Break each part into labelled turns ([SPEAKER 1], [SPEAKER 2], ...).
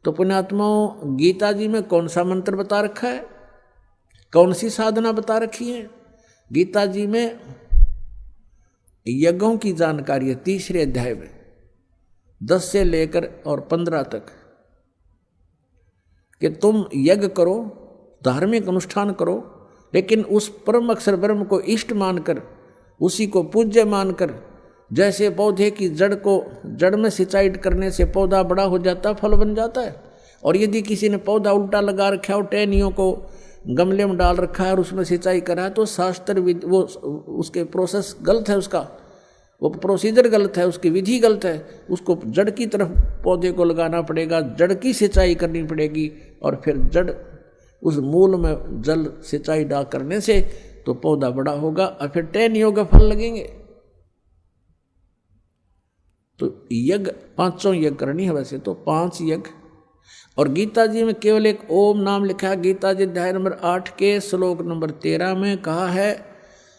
[SPEAKER 1] तो पुण्यात्माओं, गीता जी में कौन सा मंत्र बता रखा है, कौन सी साधना बता रखी है? गीता जी में यज्ञों की जानकारी है 3रे अध्याय में 10 से लेकर और 15 तक, कि तुम यज्ञ करो, धार्मिक अनुष्ठान करो, लेकिन उस परम अक्षर ब्रह्म को इष्ट मानकर, उसी को पूज्य मानकर, जैसे पौधे की जड़ में सिंचाई करने से पौधा बड़ा हो जाता, फल बन जाता है। और यदि किसी ने पौधा उल्टा लगा रखा हो, टहनियों को गमले में डाल रखा है और उसमें सिंचाई करा है, तो शास्त्र वो उसके प्रोसेस गलत है, उसका वो प्रोसीजर गलत है, उसकी विधि गलत है। उसको जड़ की तरफ पौधे को लगाना पड़ेगा, जड़ की सिंचाई करनी पड़ेगी, और फिर जड़ उस मूल में जल सिंचाई डाल करने से तो पौधा बड़ा होगा और फिर टहनियों के फल लगेंगे। तो यज्ञ 5 यज्ञ करनी है, वैसे तो 5 यज्ञ। और गीता जी में केवल एक ओम नाम लिखा है। गीता जी अध्याय नंबर 8 के श्लोक नंबर 13 में कहा है,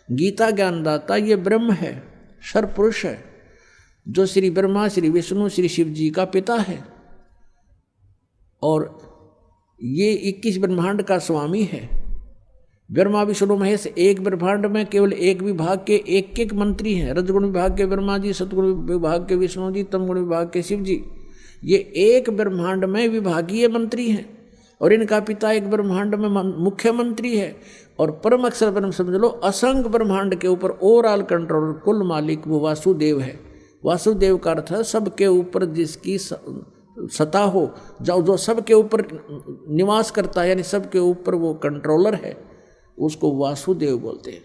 [SPEAKER 1] गीता ज्ञानदाता ये ब्रह्म है, सर्वपुरुष है, जो श्री ब्रह्मा, श्री विष्णु, श्री शिव जी का पिता है, और ये 21 ब्रह्मांड का स्वामी है। ब्रह्मा विष्णु महेश एक ब्रह्मांड में केवल एक विभाग के एक मंत्री हैं। रजगुण विभाग के ब्रह्मा जी, सतगुण विभाग के विष्णु जी, तमगुण विभाग के शिव जी। ये एक ब्रह्मांड में विभागीय मंत्री हैं, और इनका पिता एक ब्रह्मांड में मुख्यमंत्री है। और परम अक्षर ब्रह्म समझ लो, असंख्य ब्रह्मांड के ऊपर ओवरऑल कंट्रोलर, कुल मालिक वो वासुदेव है। वासुदेव का अर्थ है सबके ऊपर जिसकी सत्ता हो, जो सबके ऊपर निवास करता है, यानी सबके ऊपर वो कंट्रोलर है, उसको वासुदेव बोलते हैं।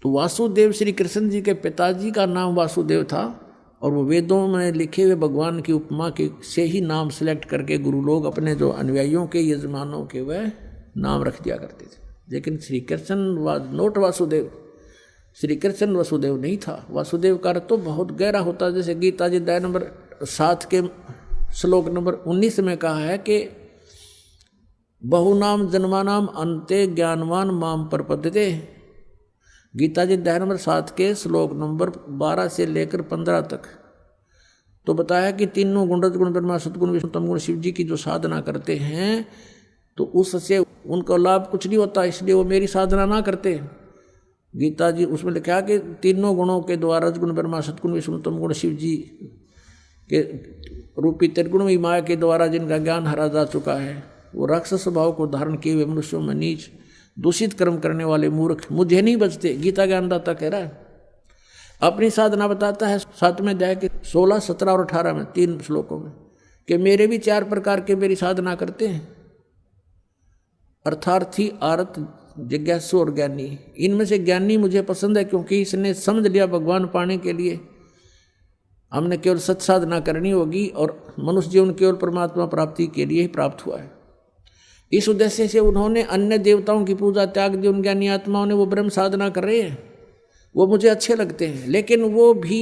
[SPEAKER 1] तो वासुदेव श्री कृष्ण जी के पिताजी का नाम वासुदेव था, और वो वेदों में लिखे हुए भगवान की उपमा के से ही नाम सेलेक्ट करके गुरु लोग अपने जो अनुयायियों के, यजमानों के वह नाम रख दिया करते थे। लेकिन श्री कृष्ण वाज नॉट वासुदेव, श्री कृष्ण वासुदेव नहीं था। वासुदेव का अर्थ तो बहुत गहरा होता है। जैसे गीता जी अध्याय नंबर 7 के श्लोक नंबर 19 में कहा है कि बहुनाम जन्मानाम अंते ज्ञानवान माम प्रपद्यते। गीता जी अध्याय नंबर 7 के श्लोक नंबर 12 से लेकर 15 तक तो बताया कि तीनों गुण, रजगुण ब्रह्मा, सतगुण विष्णु, तमगुण शिव जी की जो साधना करते हैं, तो उससे उनको लाभ कुछ नहीं होता, इसलिए वो मेरी साधना ना करते। गीता जी उसमें लिखा कि तीनों गुणों के द्वारा, रजगुण ब्रह्मा, सतगुण विष्णु, तमगुण शिव जी के रूपी त्रिगुण माया के द्वारा जिनका ज्ञान हरा जा चुका है, वो राक्षस स्वभाव को धारण किए हुए मनुष्यों में नीच दूषित कर्म करने वाले मूर्ख मुझे नहीं बचते। गीता ज्ञानदाता कह रहा है, अपनी साधना बताता है 7वें अध्याय के 16, 17 और 18 में 3 श्लोकों में, कि मेरे भी 4 प्रकार के मेरी साधना करते हैं, अर्थार्थी, आरत, जिज्ञासु और ज्ञानी। इनमें से ज्ञानी मुझे पसंद है, क्योंकि इसने समझ लिया भगवान पाने के लिए हमने केवल सत साधना करनी होगी, और मनुष्य जीवन केवल परमात्मा प्राप्ति के लिए ही प्राप्त हुआ है। इस उद्देश्य से उन्होंने अन्य देवताओं की पूजा त्याग दी। उन ज्ञानी आत्माओं ने वो ब्रह्म साधना कर रहे हैं, वो मुझे अच्छे लगते हैं, लेकिन वो भी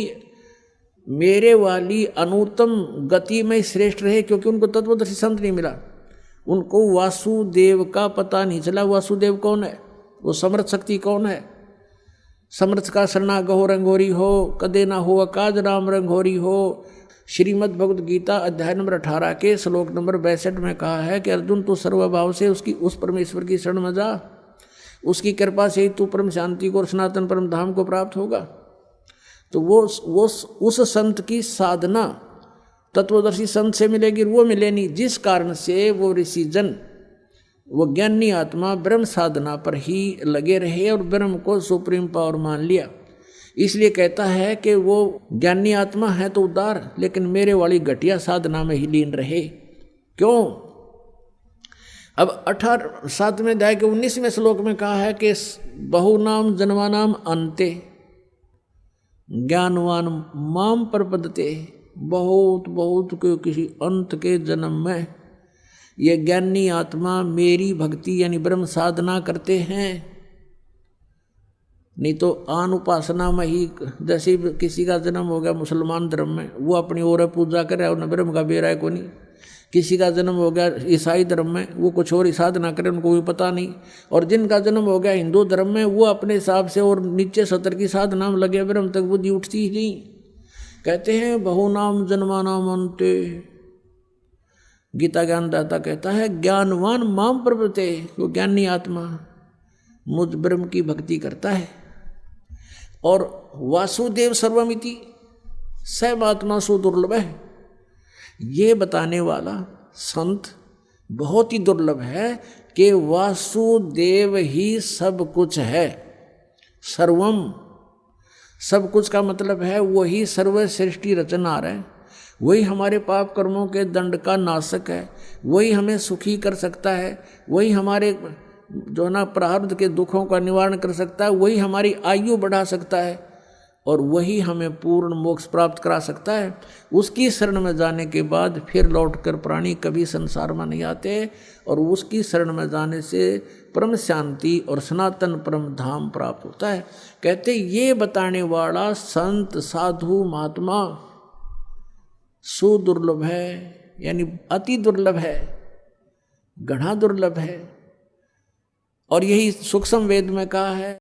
[SPEAKER 1] मेरे वाली अनुत्तम गति में श्रेष्ठ रहे, क्योंकि उनको तत्वदर्शी संत नहीं मिला। उनको वासुदेव का पता नहीं चला। वासुदेव कौन है? वो समर्थ शक्ति कौन है? समर्थ का शरणा गहो रंगोरी हो, कदे ना हो अकाज राम रंगोरी हो। श्रीमद् भगवद गीता अध्याय नंबर 18 के श्लोक नंबर 62 में कहा है कि अर्जुन तू सर्वभाव से उस परमेश्वर की शरण में जा, उसकी कृपा से ही तू परम शांति को और सनातन परम धाम को प्राप्त होगा। तो वो उस संत की साधना तत्वदर्शी संत से मिलेगी, वो मिले नहीं, जिस कारण से वो ऋषि जन, वो ज्ञानी आत्मा ब्रह्म साधना पर ही लगे रहे और ब्रह्म को सुप्रीम पावर मान लिया। इसलिए कहता है कि वो ज्ञानी आत्मा है तो उदार, लेकिन मेरे वाली घटिया साधना में ही लीन रहे। क्यों? अब 7वें अध्याय के 19वें श्लोक में कहा है कि बहुनाम जन्मानाम अंते ज्ञानवान माम प्रपद्यते। बहुत बहुत के किसी अंत के जन्म में ये ज्ञानी आत्मा मेरी भक्ति यानी ब्रह्म साधना करते हैं। नहीं तो आन उपासना में ही, जैसे किसी का जन्म हो गया मुसलमान धर्म में, वो अपनी ओर पूजा करे और न ब्रह्म का बेरा है को नहीं। किसी का जन्म हो गया ईसाई धर्म में, वो कुछ और ही साधना करे, उनको भी पता नहीं। और जिनका जन्म हो गया हिंदू धर्म में, वो अपने हिसाब से और नीचे सतर की साधना में लगे, ब्रह्म तक बुद्धि उठती ही नहीं। कहते हैं बहुनाम जन्मानाम अन्ते, गीता ज्ञानदाता कहता है ज्ञानवान माम प्रपते, वो ज्ञानी आत्मा मुझ ब्रह्म की भक्ति करता है। और वासुदेव सर्वमिति सर्वात्मा सुदुर्लभ है, ये बताने वाला संत बहुत ही दुर्लभ है कि वासुदेव ही सब कुछ है। सर्वम, सब कुछ का मतलब है वही सर्वश्रेष्ठी रचनहार है, वही हमारे पाप कर्मों के दंड का नाशक है, वही हमें सुखी कर सकता है, वही हमारे जो ना प्रारब्ध के दुखों का निवारण कर सकता है, वही हमारी आयु बढ़ा सकता है और वही हमें पूर्ण मोक्ष प्राप्त करा सकता है। उसकी शरण में जाने के बाद फिर लौटकर प्राणी कभी संसार में नहीं आते और उसकी शरण में जाने से परम शांति और सनातन परम धाम प्राप्त होता है। कहते ये बताने वाला संत साधु महात्मा सुदुर्लभ है, यानी अति दुर्लभ है, घना दुर्लभ है। और यही सूक्ष्म वेद में कहा है